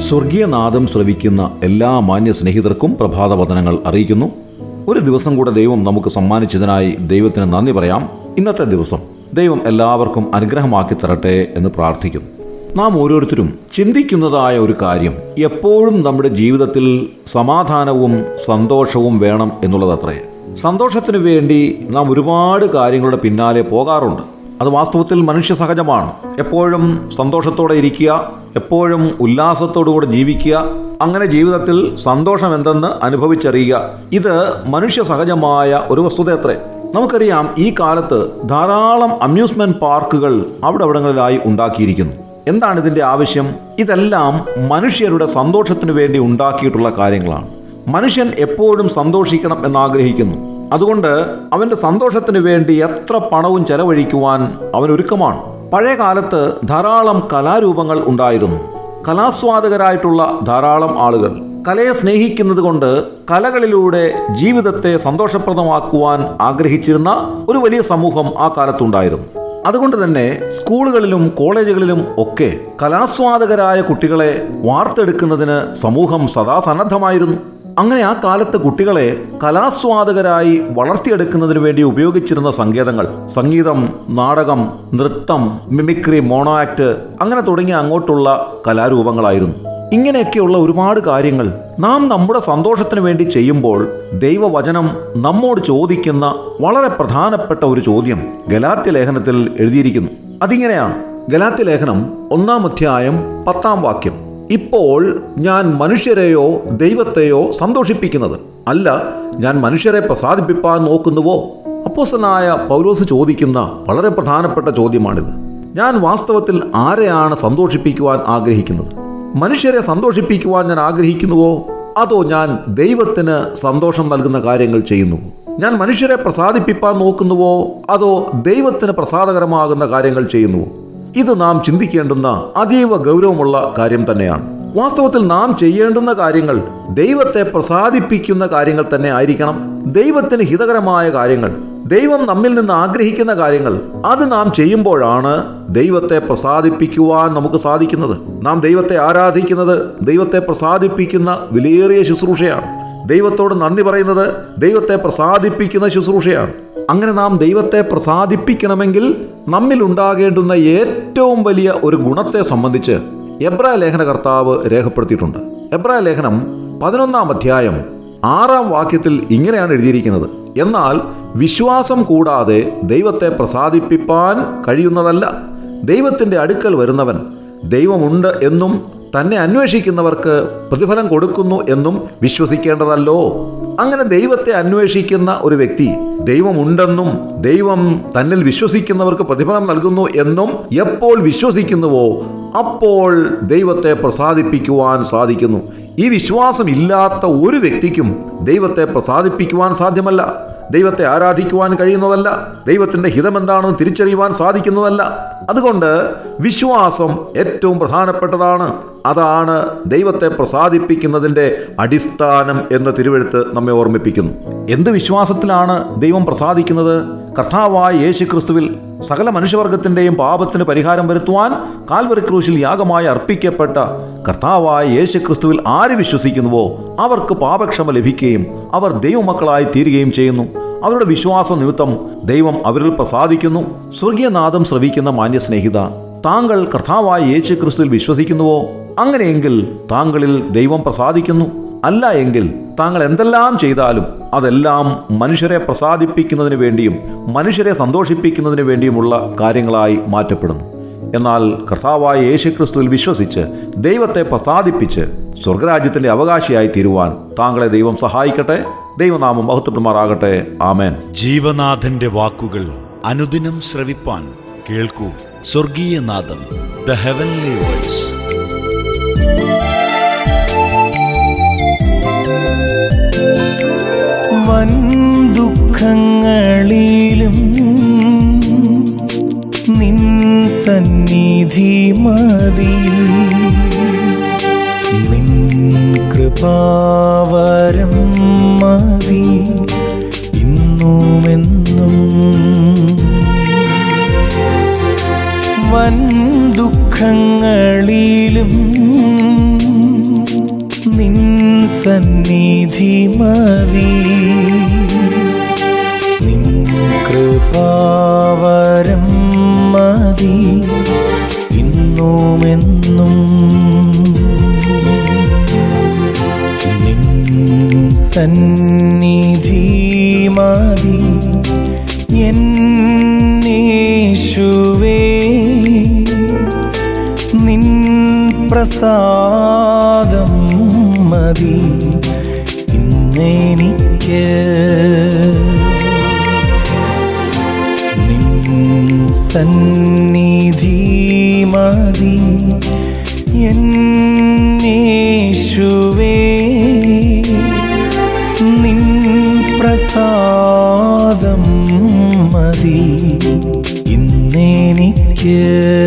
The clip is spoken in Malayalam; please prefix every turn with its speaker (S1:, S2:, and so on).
S1: സ്വർഗീയനാദം ശ്രവിക്കുന്ന എല്ലാ മാന്യ സ്നേഹിതർക്കും പ്രഭാതവചനങ്ങൾ അറിയിക്കുന്നു. ഒരു ദിവസം കൂടെ ദൈവം നമുക്ക് സമ്മാനിച്ചതിനായി ദൈവത്തിന് നന്ദി പറയാം. ഇന്നത്തെ ദിവസം ദൈവം എല്ലാവർക്കും അനുഗ്രഹമാക്കി തരട്ടെ എന്ന് പ്രാർത്ഥിക്കുന്നു. നാം ഓരോരുത്തരും ചിന്തിക്കുന്നതായ ഒരു കാര്യം എപ്പോഴും നമ്മുടെ ജീവിതത്തിൽ സമാധാനവും സന്തോഷവും വേണം എന്നുള്ളതത്രേ. സന്തോഷത്തിന് വേണ്ടി നാം ഒരുപാട് കാര്യങ്ങളുടെ പിന്നാലെ പോകാറുണ്ട്. അത് വാസ്തവത്തിൽ മനുഷ്യ സഹജമാണ്. എപ്പോഴും സന്തോഷത്തോടെ ഇരിക്കുക, എപ്പോഴും ഉല്ലാസത്തോടുകൂടെ ജീവിക്കുക, അങ്ങനെ ജീവിതത്തിൽ സന്തോഷം എന്തെന്ന് അനുഭവിച്ചറിയുക, ഇത് മനുഷ്യ സഹജമായ ഒരു വസ്തുതയത്രേ. നമുക്കറിയാം, ഈ കാലത്ത് ധാരാളം അമ്യൂസ്മെന്റ് പാർക്കുകൾ അവിടങ്ങളിലായി ഉണ്ടാക്കിയിരിക്കുന്നു. എന്താണ് ഇതിൻ്റെ ആവശ്യം? ഇതെല്ലാം മനുഷ്യരുടെ സന്തോഷത്തിന് വേണ്ടി ഉണ്ടാക്കിയിട്ടുള്ള കാര്യങ്ങളാണ്. മനുഷ്യൻ എപ്പോഴും സന്തോഷിക്കണം എന്നാഗ്രഹിക്കുന്നു. അതുകൊണ്ട് അവൻ്റെ സന്തോഷത്തിന് വേണ്ടി എത്ര പണവും ചെലവഴിക്കുവാൻ അവൻ ഒരുക്കമാണ്. പഴയ കാലത്ത് ധാരാളം കലാരൂപങ്ങൾ ഉണ്ടായിരുന്നു. കലാസ്വാദകരായിട്ടുള്ള ധാരാളം ആളുകൾ കലയെ സ്നേഹിക്കുന്നത് കൊണ്ട് കലകളിലൂടെ ജീവിതത്തെ സന്തോഷപ്രദമാക്കുവാൻ ആഗ്രഹിച്ചിരുന്ന ഒരു വലിയ സമൂഹം ആ കാലത്തുണ്ടായിരുന്നു. അതുകൊണ്ട് തന്നെ സ്കൂളുകളിലും കോളേജുകളിലും ഒക്കെ കലാസ്വാദകരായ കുട്ടികളെ വാർത്തെടുക്കുന്നതിന് സമൂഹം സദാ സന്നദ്ധമായിരുന്നു. അങ്ങനെ ആ കാലത്ത് കുട്ടികളെ കലാസ്വാദകരായി വളർത്തിയെടുക്കുന്നതിന് വേണ്ടി ഉപയോഗിച്ചിരുന്ന സങ്കേതങ്ങൾ സംഗീതം, നാടകം, നൃത്തം, മിമിക്രി, മോണോ ആക്ട്, അങ്ങനെ തുടങ്ങിയ അങ്ങോട്ടുള്ള കലാരൂപങ്ങളായിരുന്നു. ഇങ്ങനെയൊക്കെയുള്ള ഒരുപാട് കാര്യങ്ങൾ നാം നമ്മുടെ സന്തോഷത്തിന് വേണ്ടി ചെയ്യുമ്പോൾ ദൈവവചനം നമ്മോട് ചോദിക്കുന്ന വളരെ പ്രധാനപ്പെട്ട ഒരു ചോദ്യം ഗലാത്യ ലേഖനത്തിൽ എഴുതിയിരിക്കുന്നു. അതിങ്ങനെയാണ്. ഗലാത്യ ലേഖനം 1-ാം അധ്യായം 10-ാം വാക്യം: ഇപ്പോൾ ഞാൻ മനുഷ്യരെയോ ദൈവത്തെയോ സന്തോഷിപ്പിക്കുന്നത് അല്ല, ഞാൻ മനുഷ്യരെ പ്രസാദിപ്പിക്കാൻ നോക്കുന്നുവോ? അപ്പോസ്തലനായ പൗലോസ് ചോദിക്കുന്ന വളരെ പ്രധാനപ്പെട്ട ചോദ്യമാണിത്. ഞാൻ വാസ്തവത്തിൽ ആരെയാണ് സന്തോഷിപ്പിക്കുവാൻ ആഗ്രഹിക്കുന്നത്? മനുഷ്യരെ സന്തോഷിപ്പിക്കുവാൻ ഞാൻ ആഗ്രഹിക്കുന്നുവോ, അതോ ഞാൻ ദൈവത്തിന് സന്തോഷം നൽകുന്ന കാര്യങ്ങൾ ചെയ്യുന്നുവോ? ഞാൻ മനുഷ്യരെ പ്രസാദിപ്പിക്കാൻ നോക്കുന്നുവോ, അതോ ദൈവത്തിന് പ്രസാദകരമാകുന്ന കാര്യങ്ങൾ ചെയ്യുന്നുവോ? ഇത് നാം ചിന്തിക്കേണ്ടുന്ന അതീവ ഗൗരവമുള്ള കാര്യം തന്നെയാണ്. വാസ്തവത്തിൽ നാം ചെയ്യേണ്ടുന്ന കാര്യങ്ങൾ ദൈവത്തെ പ്രസാദിപ്പിക്കുന്ന കാര്യങ്ങൾ തന്നെ ആയിരിക്കണം. ദൈവത്തിന് ഹിതകരമായ കാര്യങ്ങൾ, ദൈവം നമ്മിൽ നിന്ന് ആഗ്രഹിക്കുന്ന കാര്യങ്ങൾ, അത് നാം ചെയ്യുമ്പോഴാണ് ദൈവത്തെ പ്രസാദിപ്പിക്കുവാൻ നമുക്ക് സാധിക്കുന്നത്. നാം ദൈവത്തെ ആരാധിക്കുന്നത് ദൈവത്തെ പ്രസാദിപ്പിക്കുന്ന വിലയേറിയ ശുശ്രൂഷയാണ്. ദൈവത്തോട് നന്ദി പറയുന്നത് ദൈവത്തെ പ്രസാദിപ്പിക്കുന്ന ശുശ്രൂഷയാണ്. അങ്ങനെ നാം ദൈവത്തെ പ്രസാദിപ്പിക്കണമെങ്കിൽ നമ്മിൽ ഉണ്ടാകേണ്ടുന്ന ഏറ്റവും വലിയ ഒരു ഗുണത്തെ സംബന്ധിച്ച് എബ്രായ ലേഖനകർത്താവ് രേഖപ്പെടുത്തിയിട്ടുണ്ട്. എബ്രായ ലേഖനം 11-ാം അധ്യായം 6-ാം വാക്യത്തിൽ ഇങ്ങനെയാണ് എഴുതിയിരിക്കുന്നത്: എന്നാൽ വിശ്വാസം കൂടാതെ ദൈവത്തെ പ്രസാദിപ്പിപ്പാൻ കഴിയുന്നതല്ല. ദൈവത്തിൻ്റെ അടുക്കൽ വരുന്നവൻ ദൈവമുണ്ട് എന്നും തന്നെ അന്വേഷിക്കുന്നവർക്ക് പ്രതിഫലം കൊടുക്കുന്നു എന്നും വിശ്വസിക്കേണ്ടതല്ലോ. അങ്ങനെ ദൈവത്തെ അന്വേഷിക്കുന്ന ഒരു വ്യക്തി ദൈവമുണ്ടെന്നും ദൈവം തന്നിൽ വിശ്വസിക്കുന്നവർക്ക് പ്രതിഫലം നൽകുന്നു എന്നും എപ്പോൾ വിശ്വസിക്കുന്നുവോ അപ്പോൾ ദൈവത്തെ പ്രസാദിപ്പിക്കുവാൻ സാധിക്കുന്നു. ഈ വിശ്വാസം ഇല്ലാത്ത ഒരു വ്യക്തിക്കും ദൈവത്തെ പ്രസാദിപ്പിക്കുവാൻ സാധ്യമല്ല. ദൈവത്തെ ആരാധിക്കുവാൻ കഴിയുന്നതല്ല. ദൈവത്തിൻ്റെ ഹിതമെന്താണെന്ന് തിരിച്ചറിയുവാൻ സാധിക്കുന്നതല്ല. അതുകൊണ്ട് വിശ്വാസം ഏറ്റവും പ്രധാനപ്പെട്ടതാണ്. അതാണ് ദൈവത്തെ പ്രസാദിപ്പിക്കുന്നതിൻ്റെ അടിസ്ഥാനം എന്ന് തിരുവെഴുത്ത് നമ്മെ ഓർമ്മിപ്പിക്കുന്നു. എന്ത് വിശ്വാസത്തിലാണ് ദൈവം പ്രസാദിക്കുന്നത്? കർത്താവായ യേശുക്രിസ്തുവിൽ സകല മനുഷ്യവർഗത്തിൻ്റെയും പാപത്തിന് പരിഹാരം വരുത്തുവാൻ കാൽവറി ക്രൂശിൽ യാഗമായി അർപ്പിക്കപ്പെട്ട കർത്താവായ യേശുക്രിസ്തുവിൽ ആര് വിശ്വസിക്കുന്നുവോ അവർക്ക് പാപക്ഷമ ലഭിക്കുകയും അവർ ദൈവമക്കളായി തീരുകയും ചെയ്യുന്നു. അവരുടെ വിശ്വാസ നിമിത്തം ദൈവം അവരിൽ പ്രസാദിക്കുന്നു. സ്വർഗീയനാദം ശ്രവിക്കുന്ന മാന്യ സ്നേഹിത, താങ്കൾ കർത്താവായ യേശുക്രിസ്തുവിൽ വിശ്വസിക്കുന്നുവോ? അങ്ങനെയെങ്കിൽ താങ്കളിൽ ദൈവം പ്രസാദിക്കുന്നു. അല്ല എങ്കിൽ താങ്കൾ എന്തെല്ലാം ചെയ്താലും അതെല്ലാം മനുഷ്യരെ പ്രസാദിപ്പിക്കുന്നതിന് വേണ്ടിയും മനുഷ്യരെ സന്തോഷിപ്പിക്കുന്നതിന് വേണ്ടിയുമുള്ള കാര്യങ്ങളായി മാറ്റപ്പെടുന്നു. എന്നാൽ കർത്താവായ യേശുക്രിസ്തുവിൽ വിശ്വസിച്ച് ദൈവത്തെ പ്രസാദിപ്പിച്ച് സ്വർഗരാജ്യത്തിൻ്റെ അവകാശിയായി തീരുവാൻ താങ്കളെ ദൈവം സഹായിക്കട്ടെ. ദൈവനാമം മഹത്വപ്പെടുമാറാകട്ടെ. ആമേൻ.
S2: ജീവനാഥന്റെ വാക്കുകൾ അനുദിനം ശ്രവിപ്പാൻ കേൾക്കൂ സ്വർഗീയനാദം, ദ ഹെവൻലി വോയിസ്.
S3: വൻ ദുഃഖങ്ങളിലും നിൻ സന്നിധി മതി, നിൻ കൃപാവരം മതി ഇന്നുമെന്നും. വൻ ദുഃഖങ്ങളിലും സന്നിധി മതി. നിൻ കൃപാവരം മതി ഇന്നുമെന്നും. നിൻ സന്നിധി മതി എന്നേശുവേ. നിൻ പ്രസാദം മതി ഇന്നെനിക്ക്. നിൻ സന്നിധി മതി എന്നേശുവേ. നിൻ പ്രസാദം മതി ഇന്നെനിക്ക്.